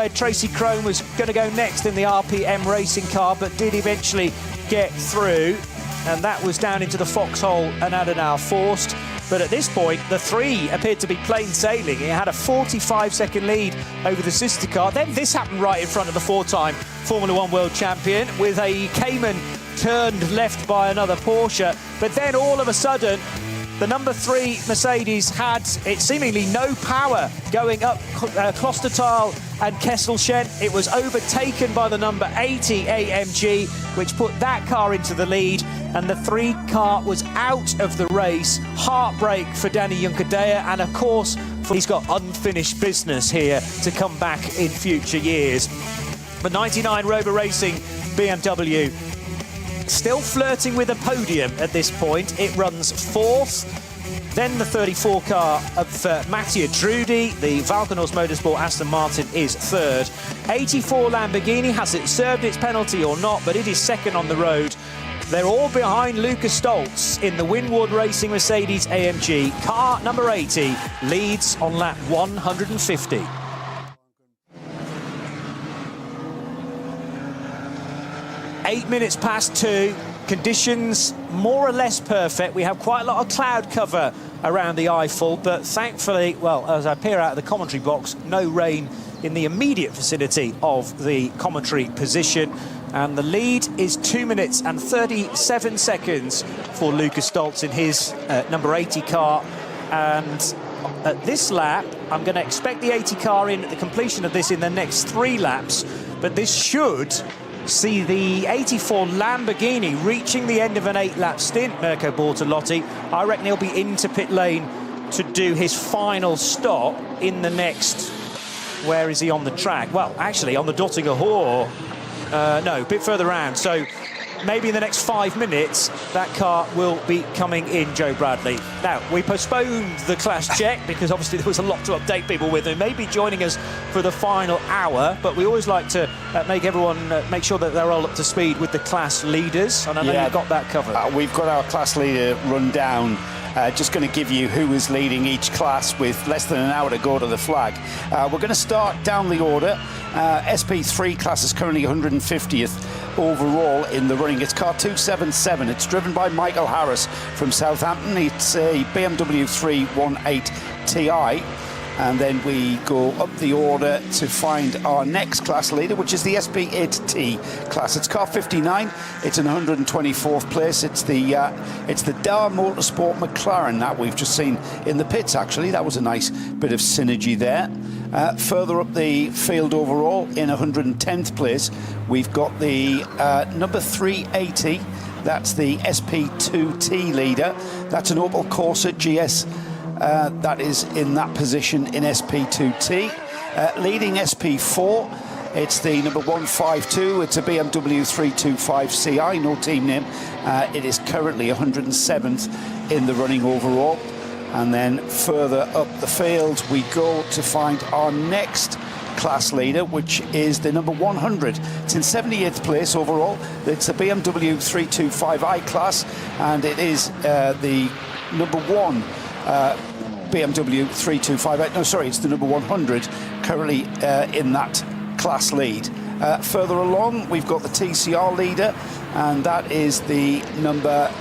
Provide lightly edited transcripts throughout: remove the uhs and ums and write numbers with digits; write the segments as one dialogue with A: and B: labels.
A: Tracy Crone was going to go next in the RPM racing car, but did eventually get through, and that was down into the foxhole and Adenauer forced. But at this point, the three appeared to be plain sailing. It had a 45-second lead over the sister car. Then this happened right in front of the four-time Formula One world champion, with a Cayman turned left by another Porsche. But then all of a sudden, the number 3 Mercedes had it seemingly no power going up Klostertal and Kesselchen. It was overtaken by the number 80 AMG, which put that car into the lead, and the 3 car was out of the race. Heartbreak for Danny Juncadella, and of course, he's got unfinished business here to come back in future years. The 99 Rover Racing BMW still flirting with a podium at this point. It runs 4th. Then the 34 car of Mattia Drudi, the Valkenhorst Motorsport Aston Martin, is 3rd. 84 Lamborghini, has it served its penalty or not, but it is 2nd on the road. They're all behind Lucas Stoltz in the Winward Racing Mercedes AMG. Car number 80 leads on lap 150. Eight minutes past 2, conditions more or less perfect. We have quite a lot of cloud cover around the Eiffel, but thankfully, well, as I peer out of the commentary box, no rain in the immediate vicinity of the commentary position. And the lead is 2 minutes and 37 seconds for Lucas Stoltz in his number 80 car. And at this lap, I'm going to expect the 80 car in at the completion of this in the next 3 laps, but this should see the 84 Lamborghini reaching the end of an 8-lap stint, Mirko Bortolotti. I reckon he'll be into pit lane to do his final stop in the next... Where is he on the track? Well, actually, on the Dottinger Hor. No, a bit further round. So maybe in the next 5 minutes, that car will be coming in, Joe Bradley. Now, we postponed the class check because obviously there was a lot to update people with. They may be joining us for the final hour, but we always like to make everyone make sure that they're all up to speed with the class leaders. And I know you've got that covered.
B: We've got our class leader run down. Just going to give you who is leading each class with less than an hour to go to the flag. We're going to start down the order. SP3 class is currently 150th overall in the running. It's car 277. It's driven by Michael Harris from Southampton. It's a BMW 318 Ti. And then we go up the order to find our next class leader, which is the SP8T class. It's car 59. It's in 124th place. It's the Dar Motorsport McLaren that we've just seen in the pits, actually. That was a nice bit of synergy there. Further up the field overall, in 110th place, we've got the number 380. That's the SP2T leader. That's an Opel Corsa GS. That is in that position in SP2T. Leading SP4, it's the number 152. It's a BMW 325 Ci, no team name. It is currently 107th in the running overall. And then further up the field, we go to find our next class leader, which is the number 100. It's in 78th place overall. It's a BMW 325i class, and it is the number 1 BMW 325. No, sorry, it's the number 100 currently in that class lead. Further along, we've got the TCR leader, and that is the number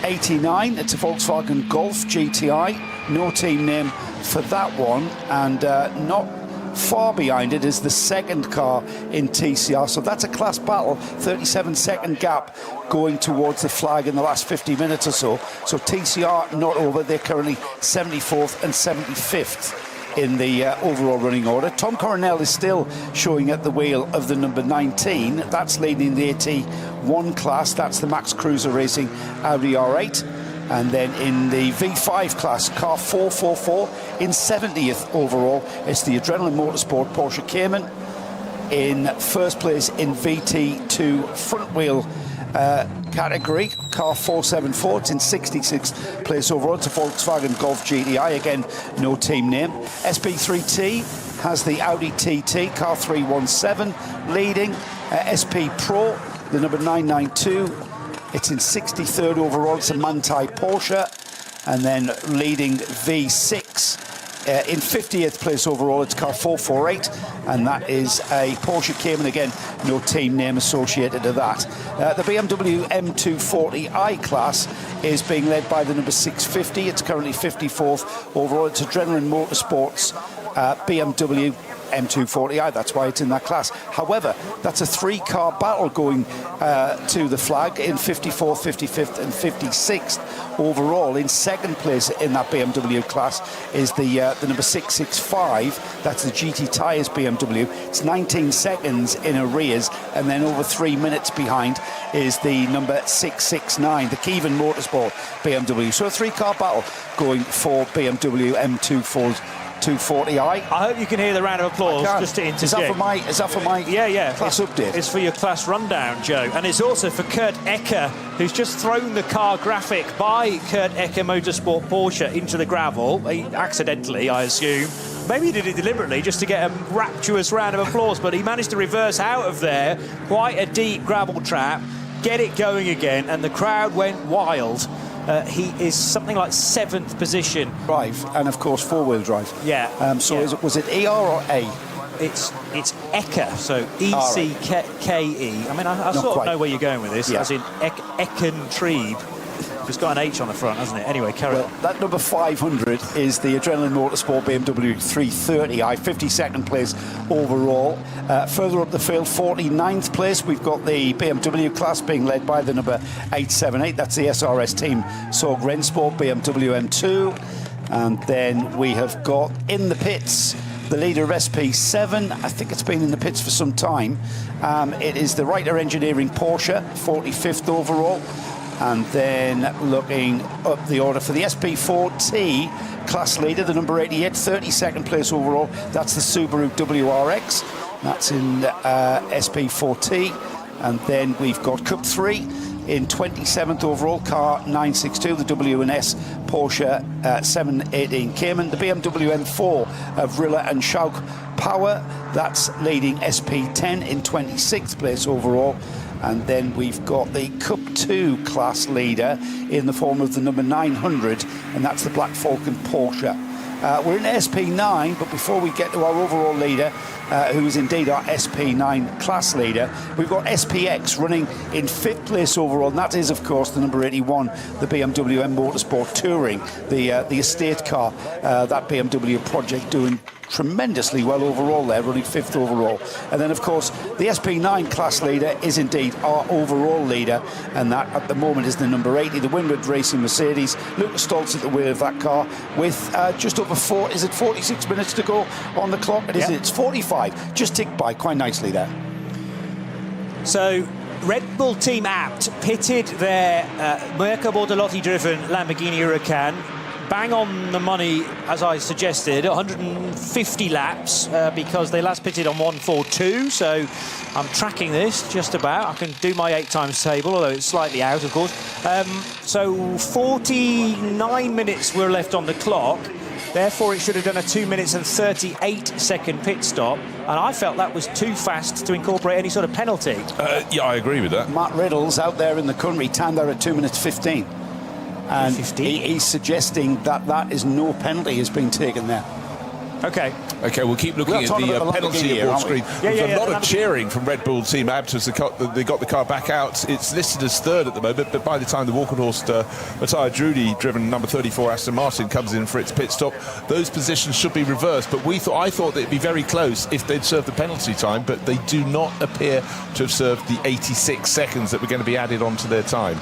B: 89. It's a Volkswagen Golf GTI. No team name for that one, and not far behind it is the second car in TCR. So that's a class battle, 37-second gap going towards the flag in the last 50 minutes or so. So TCR not over. They're currently 74th and 75th in the overall running order. Tom Coronel is still showing at the wheel of the number 19. That's leading the AT1 class. That's the Max Cruiser Racing Audi R8. And then in the V5 class, car 444 in 70th overall, it's the Adrenaline Motorsport Porsche Cayman. In first place in VT2 front wheel category, car 474. It's in 66th place overall. It's a Volkswagen Golf GTI, again, no team name. SP3T has the Audi TT, car 317, leading. SP Pro, the number 992. It's in 63rd overall. It's a Manthey Porsche. And then leading V6 in 50th place overall, it's car 448, and that is a Porsche Cayman. Again, no team name associated to that. The BMW M240i class is being led by the number 650. It's currently 54th overall. It's Adrenaline Motorsports BMW M240i, that's why it's in that class. However, that's a three-car battle going to the flag in 54th, 55th and 56th overall. In second place in that BMW class is the number 665. That's the GT Tyres BMW. It's 19 seconds in arrears, and then over 3 minutes behind is the number 669, the Kevin Motorsport BMW. So a three-car battle going for BMW M240i.
A: I hope you can hear the round of applause just to interject.
B: Is that for my class update?
A: It's for your class rundown, Joe. And it's also for Kurt Ecker, who's just thrown the car graphic by Kurt Ecker Motorsport Porsche into the gravel. Accidentally, I assume. Maybe he did it deliberately just to get a rapturous round of applause, but he managed to reverse out of there, quite a deep gravel trap, get it going again, and the crowd went wild. He is something like 7th position.
B: Drive, and of course four-wheel drive.
A: Yeah.
B: Was it ER or A?
A: It's Ecker, so E-C-K-E. I mean, I sort of know where you're going with this, as in Eckentrieb. It's got an H on the front, hasn't it? Anyway, carry on.
B: That number 500 is the Adrenaline Motorsport BMW 330i, 52nd place overall. Further up the field, 49th place, we've got the BMW class being led by the number 878. That's the SRS team, Sorg Rennsport BMW M2. And then we have got in the pits the leader of SP7. I think it's been in the pits for some time. It is the Reiter Engineering Porsche, 45th overall. And then looking up the order for the SP4T class leader, the number 88, 32nd place overall. That's the Subaru WRX. That's in SP4T. And then we've got Cup 3 in 27th overall, car 962, the W&S Porsche 718 Cayman. The BMW M4 of Rilla and Schauk Power, that's leading SP10 in 26th place overall. And then we've got the Cup 2 class leader in the form of the number 900, and that's the Black Falcon Porsche. We're in SP9, but before we get to our overall leader, who is indeed our SP9 class leader, we've got SPX running in 5th place overall, and that is, of course, the number 81, the BMW M Motorsport Touring, the estate car, that BMW project doing tremendously well overall there, running 5th overall. And then, of course, the SP9 class leader is indeed our overall leader, and that at the moment is the number 80, the Winward Racing Mercedes. Lucas Stoltz at the wheel of that car with just over 46 minutes to go on the clock. It's 45, just ticked by quite nicely there.
A: So Red Bull Team Abt pitted their Mirko Bortolotti driven Lamborghini Huracan bang on the money, as I suggested, 150 laps because they last pitted on 142. So I'm tracking this just about. I can do my 8 times table, although it's slightly out, of course. So 49 minutes were left on the clock. Therefore, it should have done a 2 minutes and 38 second pit stop. And I felt that was too fast to incorporate any sort of penalty.
C: Yeah, I agree with that.
B: Matt Riddle's out there in the country, timed there at 2 minutes 15. And he's suggesting that is no penalty has been taken there.
A: Okay,
C: we'll keep looking at the penalty board screen. There's a lot of cheering from Red Bull Team Abt as they got the car back out. It's listed as 3rd at the moment, but by the time the Walkenhorst Matthias Drudy driven number 34 Aston Martin comes in for its pit stop, those positions should be reversed. But I thought that it'd be very close if they'd served the penalty time, but they do not appear to have served the 86 seconds that were going to be added onto their time.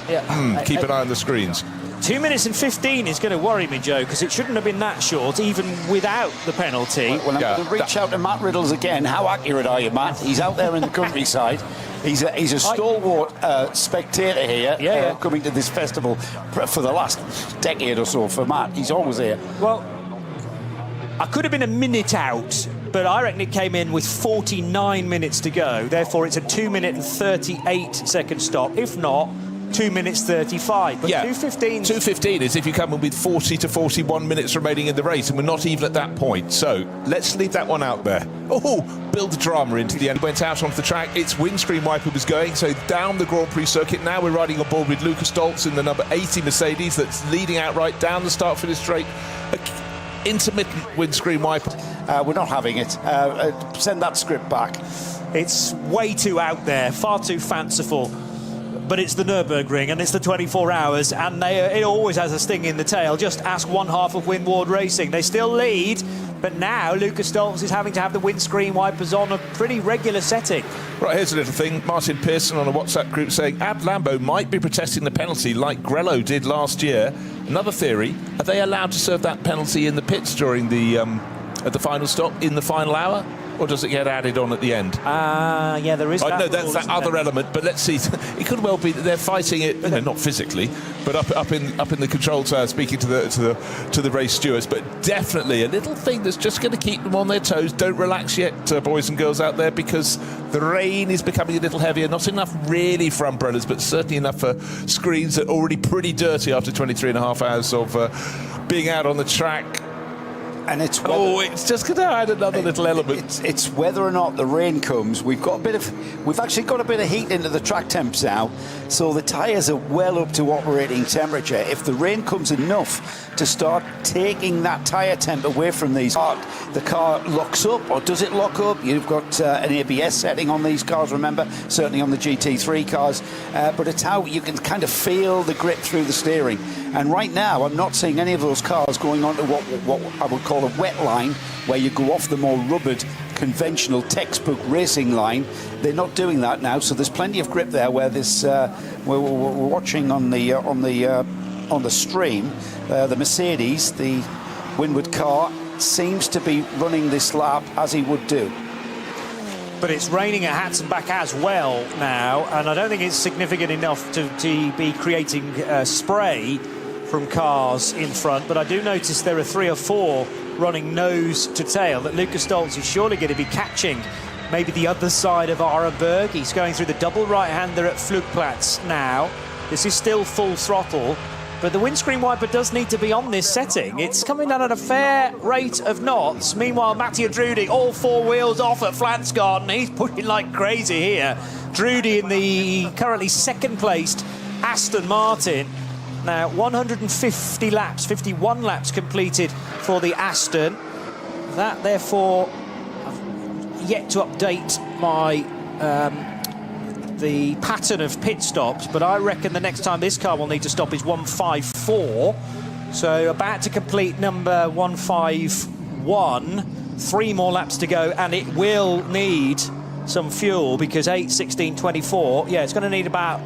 C: Keep an eye on the screens.
A: 2 minutes and 15 is going to worry me, Joe, because it shouldn't have been that short, even without the penalty.
B: Well, I'm going to reach out to Matt Riddles again. How accurate are you, Matt? He's out there in the countryside. He's a stalwart spectator here, coming to this festival for the last decade or so for Matt. He's always here.
A: Well, I could have been a minute out, but I reckon it came in with 49 minutes to go. Therefore, it's a 2 minute and 38 second stop. If not, 2 minutes 35, but 2:15
C: is if you come in with 40 to 41 minutes remaining in the race, and we're not even at that point. So let's leave that one out there. Build the drama into the end. Went out onto the track, its windscreen wiper was going, so down the Grand Prix circuit. Now we're riding on board with Lucas Stoltz in the number 80 Mercedes that's leading outright down the start-finish straight. intermittent windscreen wiper.
B: We're not having it. Send that script back.
A: It's way too out there, far too fanciful. But it's the Nürburgring and it's the 24 hours, and it always has a sting in the tail. Just ask one half of Windward Racing. They still lead, but now Lucas Stoltz is having to have the windscreen wipers on a pretty regular setting.
C: Right, here's a little thing. Martin Pearson on a WhatsApp group saying Ab Lambo might be protesting the penalty like Grello did last year. Another theory, are they allowed to serve that penalty in the pits during the at the final stop, in the final hour? Or does it get added on at the end?
A: Yeah, there is that.
C: No, that's that other element. But let's see. It could well be that they're fighting it, not physically, but up in the control tower, speaking to the race stewards. But definitely a little thing that's just going to keep them on their toes. Don't relax yet, boys and girls out there, because the rain is becoming a little heavier. Not enough really for umbrellas, but certainly enough for screens that are already pretty dirty after 23 and a half hours of being out on the track.
B: And it's
C: it's just going to add another little element.
B: It's whether or not the rain comes. We've actually got a bit of heat into the track temps now, so the tyres are well up to operating temperature. If the rain comes enough to start taking that tyre temp away from these cars, the car locks up, or does it lock up? You've got an ABS setting on these cars, remember, certainly on the GT3 cars, but it's how you can kind of feel the grip through the steering. And right now, I'm not seeing any of those cars going on to what I would call a wet line, where you go off the more rubbered, conventional textbook racing line. They're not doing that now, so there's plenty of grip there. Where this we're watching on the stream, the Mercedes, the Windward car, seems to be running this lap as he would do.
A: But it's raining at Hatzenbach as well now, and I don't think it's significant enough to be creating spray from cars in front. But I do notice there are 3 or 4 running nose to tail that Lucas Stoltz is surely going to be catching. Maybe the other side of Arenberg. He's going through the double right-hander at Flugplatz now. This is still full throttle, but the windscreen wiper does need to be on this setting. It's coming down at a fair rate of knots. Meanwhile, Mattia Drudi, all 4 wheels off at Flansgarten. He's pushing like crazy here. Drudi in the currently second-placed Aston Martin. Now, 150 laps, 51 laps completed for the Aston. That, therefore, I've yet to update my the pattern of pit stops, but I reckon the next time this car will need to stop is 154. So about to complete number 151. 3 more laps to go, and it will need some fuel, because 8, 16, 24, yeah, it's going to need about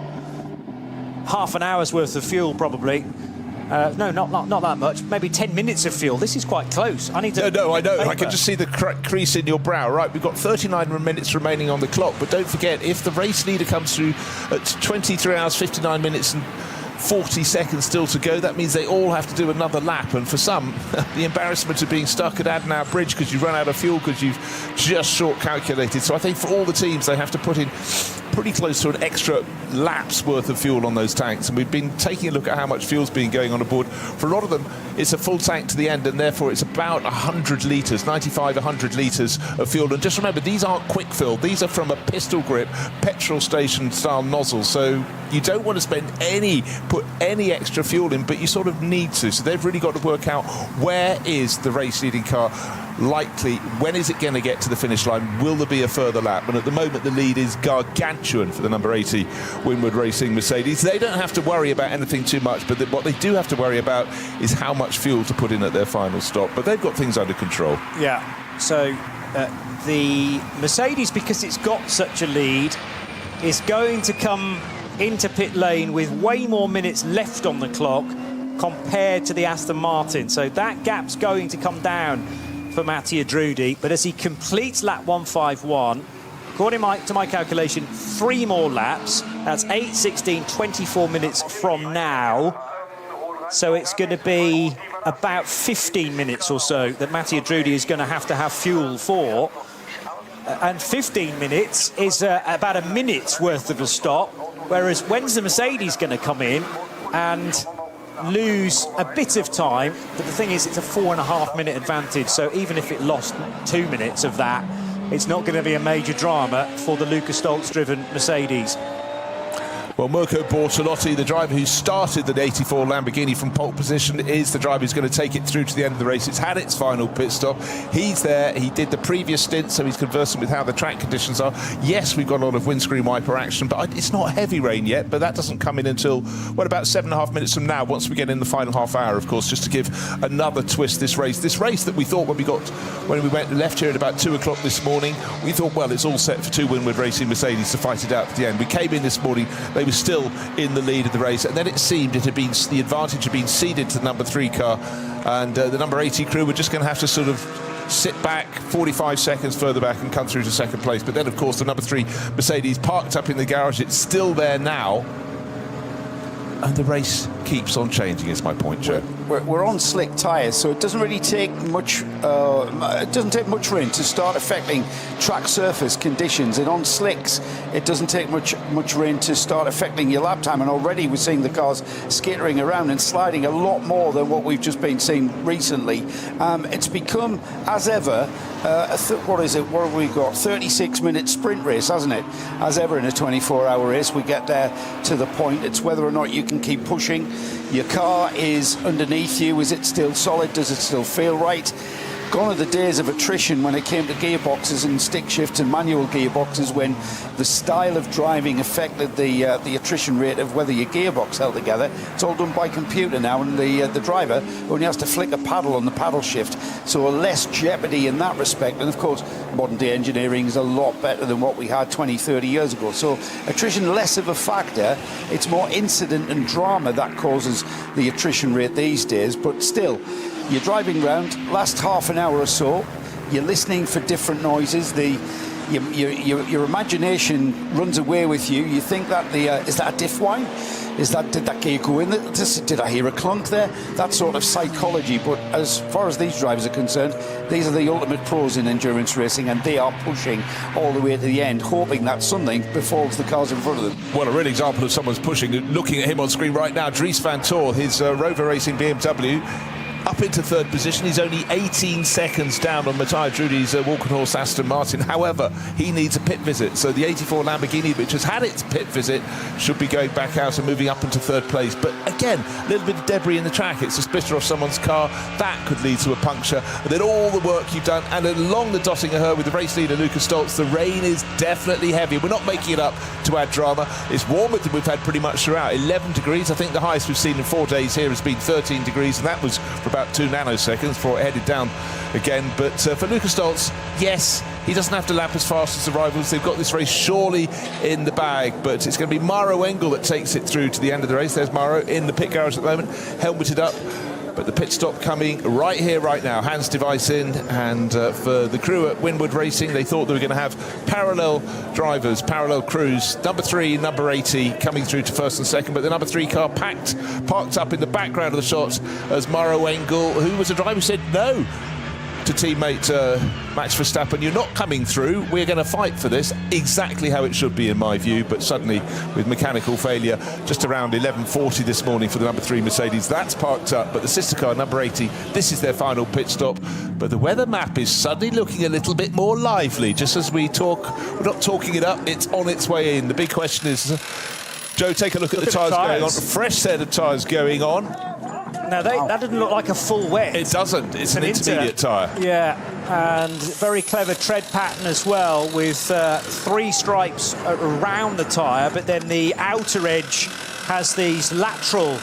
A: half an hour's worth of fuel, probably. No, not that much. Maybe 10 minutes of fuel. This is quite close. I need to...
C: No, I know. I can just see the crease in your brow. Right, we've got 39 minutes remaining on the clock, but don't forget, if the race leader comes through at 23 hours, 59 minutes and 40 seconds still to go, that means they all have to do another lap. And for some, the embarrassment of being stuck at Adenauer Bridge because you run out of fuel because you've just short calculated. So I think for all the teams, they have to put in pretty close to an extra lap's worth of fuel on those tanks, and we've been taking a look at how much fuel's been going on aboard. For a lot of them, it's a full tank to the end, and therefore it's about 100 litres, 95, 100 litres of fuel. And just remember, these aren't quick fill. These are from a pistol grip, petrol station style nozzle, so you don't want to put any extra fuel in, but you sort of need to. So they've really got to work out, where is the race leading car likely, when is it going to get to the finish line, will there be a further lap? And at the moment the lead is gargantuan for the number 80 Windward Racing Mercedes. They don't have to worry about anything too much, but what they do have to worry about is how much fuel to put in at their final stop, but they've got things under control.
A: Yeah, so the Mercedes, because it's got such a lead, is going to come into pit lane with way more minutes left on the clock compared to the Aston Martin, so that gap's going to come down for Mattia Drudi. But as he completes lap 151, according to my calculation, 3 more laps. That's 8, 16, 24 minutes from now. So it's going to be about 15 minutes or so that Mattia Drudi is going to have fuel for. And 15 minutes is about a minute's worth of a stop. Whereas when's the Mercedes going to come in and lose a bit of time? But the thing is, it's a 4.5 minute advantage, so even if it lost 2 minutes of that, it's not going to be a major drama for the Lucas Stoltz driven Mercedes.
C: Well, Mirko Bortolotti, the driver who started the 84 Lamborghini from pole position, is the driver who's going to take it through to the end of the race. It's had its final pit stop. He's there. He did the previous stint, so he's conversant with how the track conditions are. Yes, we've got a lot of windscreen wiper action, but it's not heavy rain yet, but that doesn't come in until, what, about 7.5 minutes from now, once we get in the final half hour, of course, just to give another twist this race. This race that we thought when we went left here at about 2 o'clock this morning, we thought, well, it's all set for two Winward Racing Mercedes to fight it out to the end. We came in this morning, they were still in the lead of the race, and then it seemed the advantage had been ceded to the number 3 car, and the number 80 crew were just going to have to sort of sit back 45 seconds further back and come through to second place. But then, of course, the number 3 Mercedes parked up in the garage. It's still there now, and the race keeps on changing, is my point, Joe.
B: We're on slick tyres, so it doesn't really take much. It doesn't take much rain to start affecting track surface conditions, and on slicks, it doesn't take much rain to start affecting your lap time. And already we're seeing the cars skittering around and sliding a lot more than what we've just been seeing recently. It's become, as ever, what is it? What have we got? 36-minute sprint race, hasn't it? As ever in a 24-hour race, we get there to the point. It's whether or not you can keep pushing. Your car is underneath you. Is it still solid? Does it still feel right? Gone are the days of attrition when it came to gearboxes and stick shifts and manual gearboxes, when the style of driving affected the attrition rate of whether your gearbox held together. It's all done by computer now, and the driver only has to flick a paddle on the paddle shift, so less jeopardy in that respect. And of course, modern day engineering is a lot better than what we had 20, 30 years ago. So attrition less of a factor. It's more incident and drama that causes the attrition rate these days, but still, you're driving around, last half an hour or so, you're listening for different noises. Your imagination runs away with you. You think that is that a diff wine? Did that gear go in? Did I hear a clunk there? That sort of psychology. But as far as these drivers are concerned, these are the ultimate pros in endurance racing, and they are pushing all the way to the end, hoping that something befalls the cars in front of them.
C: Well, a real example of someone's pushing. Looking at him on screen right now, Dries van Tor, his Rover Racing BMW, up into third position. He's only 18 seconds down on Matthias Drudy's Walkenhorst Aston Martin. However, he needs a pit visit, so the 84 Lamborghini, which has had its pit visit, should be going back out and moving up into third place. But again, a little bit of debris in the track. It's a splitter off someone's car. That could lead to a puncture. And then all the work you've done, and along the Dottinger with the race leader Lucas Stoltz, the rain is definitely heavy. We're not making it up to add drama. It's warmer than we've had pretty much throughout. 11 degrees. I think the highest we've seen in 4 days here has been 13 degrees, and that was for about 2 nanoseconds before it headed down again. But for Lucas Stoltz, yes, he doesn't have to lap as fast as the rivals. They've got this race surely in the bag, but it's going to be Mauro Engel that takes it through to the end of the race. There's Mauro in the pit garage at the moment, helmeted up. But the pit stop coming right here, right now. Hands device in, and for the crew at Winward Racing, they thought they were going to have parallel drivers, parallel crews. Number 3, number 80 coming through to first and second, but the number 3 car parked up in the background of the shots as Mauro Engel, who was a driver who said no to teammate Max Verstappen. You're not coming through. We're going to fight for this. Exactly how it should be, in my view. But suddenly, with mechanical failure, just around 11:40 this morning for the number 3 Mercedes, that's parked up. But the sister car, number 80, this is their final pit stop. But the weather map is suddenly looking a little bit more lively. Just as we talk, we're not talking it up. It's on its way in. The big question is, Joe, take a look at the tyres going on. A fresh set of tyres going on.
A: Now, that doesn't look like a full wet.
C: It doesn't. It's an intermediate tyre.
A: Yeah, and very clever tread pattern as well, with 3 stripes around the tyre, but then the outer edge has these lateral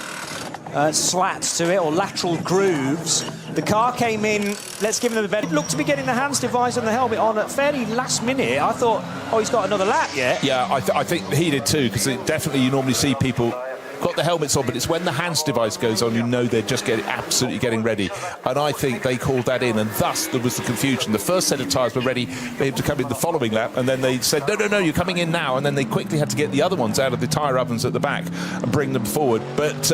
A: slats to it, or lateral grooves. The car came in, let's give him a better. It looked to be getting the hands device and the helmet on at fairly last minute. I thought, oh, he's got another lap yet.
C: Yeah, I think he did too, because definitely you normally see people got the helmets on, but it's when the hands device goes on, you know they're just absolutely getting ready. And I think they called that in, and thus there was the confusion. The first set of tyres were ready for him to come in the following lap, and then they said, no, you're coming in now. And then they quickly had to get the other ones out of the tyre ovens at the back and bring them forward. But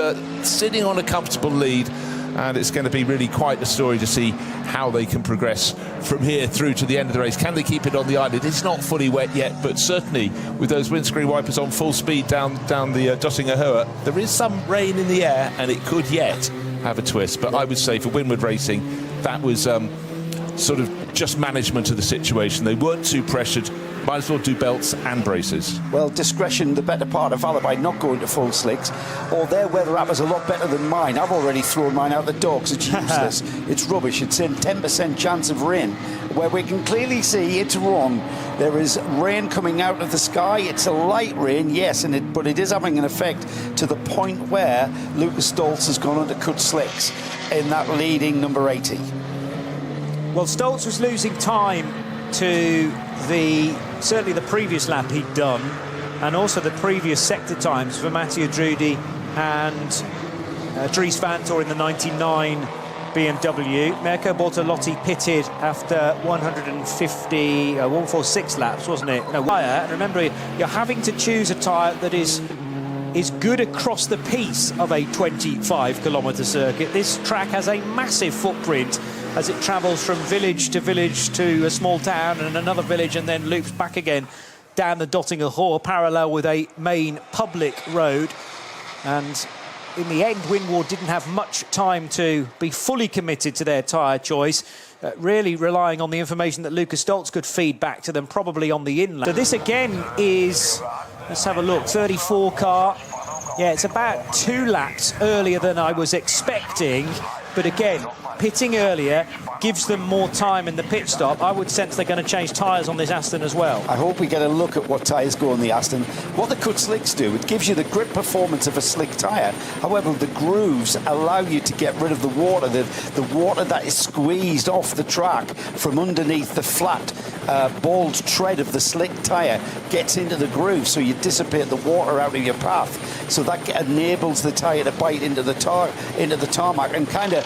C: sitting on a comfortable lead, and it's going to be really quite a story to see how they can progress from here through to the end of the race. Can they keep it on the island? It's not fully wet yet, but certainly with those windscreen wipers on full speed down the Dottinger, there is some rain in the air, and it could yet have a twist. But I would say for Winward Racing, that was sort of just management of the situation. They weren't too pressured. might as well do belts and braces.
B: Well, discretion, the better part of valor by not going to full slicks, or their weather app is a lot better than mine. I've already thrown mine out the door because it's useless. It's rubbish. It's in 10% chance of rain, where we can clearly see it's wrong. There is rain coming out of the sky. It's a light rain, yes, but it is having an effect to the point where Lucas Stoltz has gone under cut slicks in that leading number 80.
A: Well, Stoltz was losing time to certainly the previous lap he'd done, and also the previous sector times for Matteo Drudi and Dries Vanthoor in the 99 BMW. Mirko Bortolotti pitted after 146 laps, wasn't it? No, and remember, you're having to choose a tyre that is good across the piece of a 25-kilometre circuit. This track has a massive footprint as it travels from village to a small town and another village, and then loops back again down the Dottinger Hor, parallel with a main public road. And in the end, Winward didn't have much time to be fully committed to their tyre choice, really relying on the information that Lucas Stoltz could feed back to them, probably on the inland. So this again is, let's have a look, 34 car. Yeah, it's about 2 laps earlier than I was expecting, but again, pitting earlier gives them more time in the pit stop. I would sense they're going to change tyres on this Aston as well.
B: I hope we get a look at what tyres go on the Aston. What the cut slicks do, it gives you the grip performance of a slick tyre. However, the grooves allow you to get rid of the water, the water that is squeezed off the track from underneath the flat, bald tread of the slick tyre gets into the groove, so you dissipate the water out of your path. So that enables the tyre to bite into the tarmac and kind of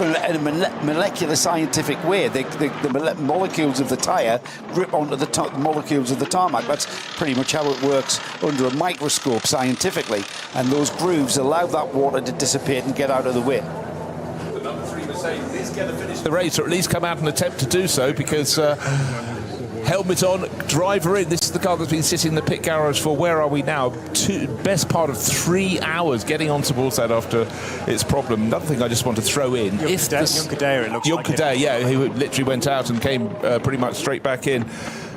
B: in a molecular scientific way. The molecules of the tyre grip onto the molecules of the tarmac. That's pretty much how it works under a microscope scientifically. And those grooves allow that water to dissipate and get out of the way.
C: The number 3 Mercedes is going to finish the race, or at least come out and attempt to do so, because helmet on, driver in. This is the car that's been sitting in the pit garage for, where are we now? Best part of 3 hours getting on towards that after its problem. Another thing I just want to throw in.
A: Yonkadea, it looks like.
C: Yonkadea, yeah, who literally went out and came pretty much straight back in.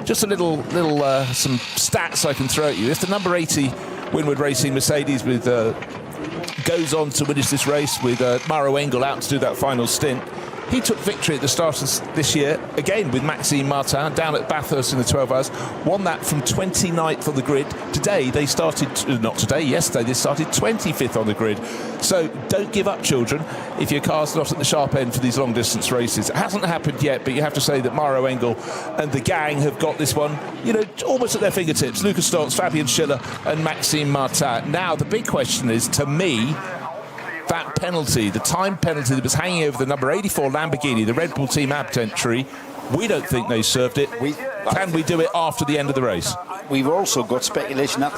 C: Just a little some stats I can throw at you. If the number 80 Winward Racing Mercedes with goes on to finish this race with Mauro Engel out to do that final stint, he took victory at the start of this year, again with Maxime Martin, down at Bathurst in the 12 hours, won that from 29th on the grid. Today, they started, yesterday, they started 25th on the grid. So don't give up, children, if your car's not at the sharp end for these long-distance races. It hasn't happened yet, but you have to say that Mauro Engel and the gang have got this one, almost at their fingertips. Lucas Stoltz, Fabian Schiller and Maxime Martin. Now, the big question is, to me, that penalty, the time penalty that was hanging over the number 84 Lamborghini, the Red Bull team apt entry, we don't think they served it. Can we do it after the end of the race?
B: We've also got speculation up.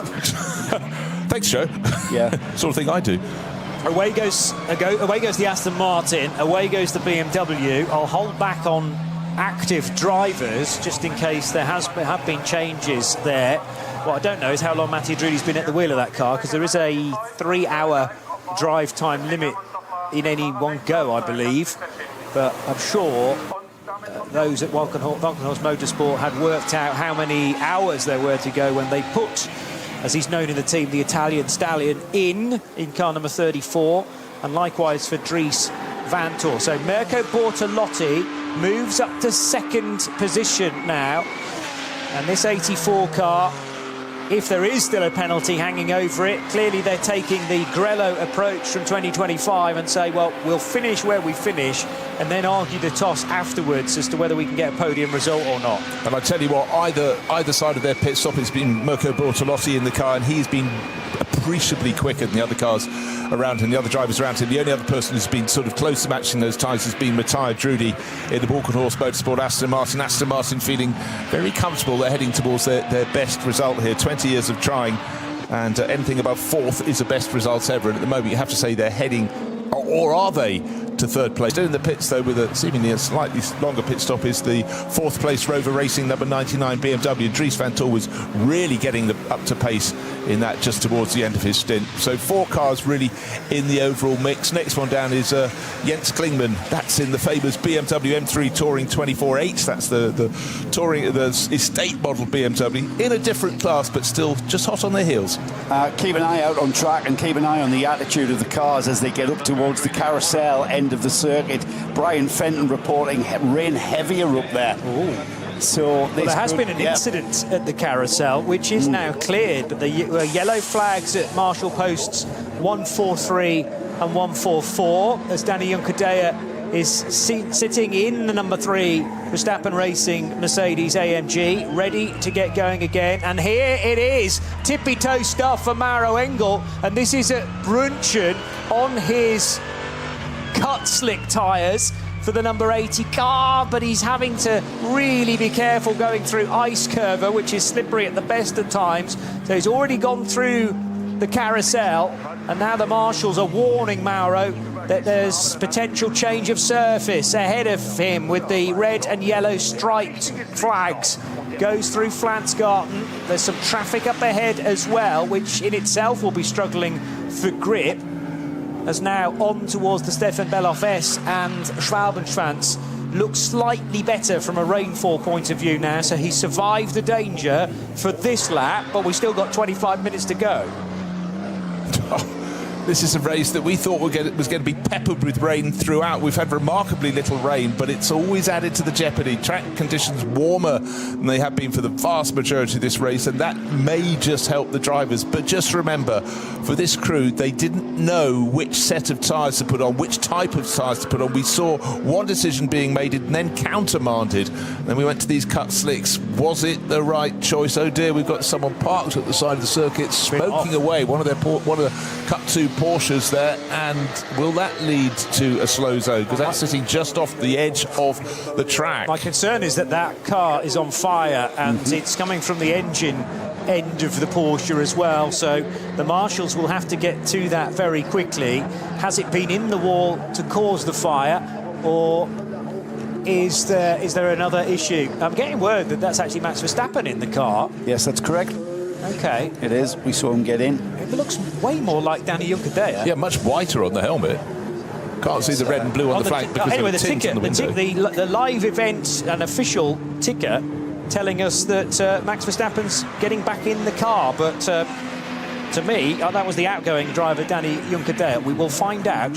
C: Thanks, Joe.
B: Yeah.
C: Sort of thing I do.
A: Away goes the Aston Martin, away goes the BMW. I'll hold back on active drivers just in case there have been changes there. What I don't know is how long Matty Drudy's been at the wheel of that car, because there is a 3-hour drive time limit in any one go, I believe, but I'm sure those at Valkenhorst Motorsport had worked out how many hours there were to go when they put, as he's known in the team, the Italian stallion in car number 34, and likewise for Dries Vanthoor. So Mirko Bortolotti moves up to second position now, and this 84 car, if there is still a penalty hanging over it, clearly they're taking the Grello approach from 2025 and say, well, we'll finish where we finish and then argue the toss afterwards as to whether we can get a podium result or not.
C: And I tell you what, either side of their pit stop has been Mirko Bortolotti in the car, and he's been appreciably quicker than the other cars around him, the other drivers around him. The only other person who's been sort of close to matching those times has been Matteo Drudi in the Walkenhorst Motorsport Aston Martin. Aston Martin feeling very comfortable. They're heading towards their best result here. 20 years of trying, and anything above 4th is the best result ever. And at the moment, you have to say they're heading, or are they, to third place. In the pits, though, with a seemingly a slightly longer pit stop, is the fourth place Rover Racing number 99 BMW. Dries Van Tor was really getting up to pace in that just towards the end of his stint. So 4 cars really in the overall mix. Next one down is Jens Klingmann. That's in the famous BMW M3 Touring 24H. That's the touring, the estate model BMW in a different class, but still just hot on their heels.
B: Keep an eye out on track and keep an eye on the attitude of the cars as they get up towards the carousel end of the circuit. Brian Fenton reporting rain heavier up there.
A: Ooh.
B: So
A: there has been an incident at the carousel, which is now cleared, but the yellow flags at Marshall posts 143 and 144 as Danny Juncadella is sitting in the number 3 Verstappen Racing Mercedes AMG, ready to get going again. And here it is, tippy-toe stuff for Mauro Engel, and this is at Brunchen on his cut slick tyres for the number 80 car, but he's having to really be careful going through ice curva, which is slippery at the best of times. So he's already gone through the carousel, and now the marshals are warning Mauro that there's potential change of surface ahead of him with the red and yellow striped flags. Goes through Flansgarten. There's some traffic up ahead as well, which in itself will be struggling for grip. As now on towards the Stefan Beloff S, and Schwalbenschwanz looks slightly better from a rainfall point of view now, so he survived the danger for this lap, but we still got 25 minutes to go.
C: This is a race that we thought was going to be peppered with rain throughout. We've had remarkably little rain, but it's always added to the jeopardy. Track conditions warmer than they have been for the vast majority of this race, and that may just help the drivers. But just remember, for this crew, they didn't know which set of tyres to put on, which type of tyres to put on. We saw one decision being made and then countermanded. Then we went to these cut slicks. Was it the right choice? Oh dear, we've got someone parked at the side of the circuit, smoking away one of the cut 2 Porsches there, and will that lead to a slow zone? Because that's sitting just off the edge of the track.
A: My concern is that that car is on fire, and it's coming from the engine end of the Porsche as well, so the marshals will have to get to that very quickly. Has it been in the wall to cause the fire, or is there another issue? I'm getting word that that's actually Max Verstappen in the car.
B: Yes, that's correct.
A: Okay.
B: It is. We saw him get in.
A: It looks way more like Danny Juncadella.
C: Yeah, much whiter on the helmet. Can't see the red and blue on the flank because
A: anyway,
C: of the tint on the window.
A: the live event and official ticker telling us that Max Verstappen's getting back in the car, but to me, that was the outgoing driver, Danny Juncadella. We will find out.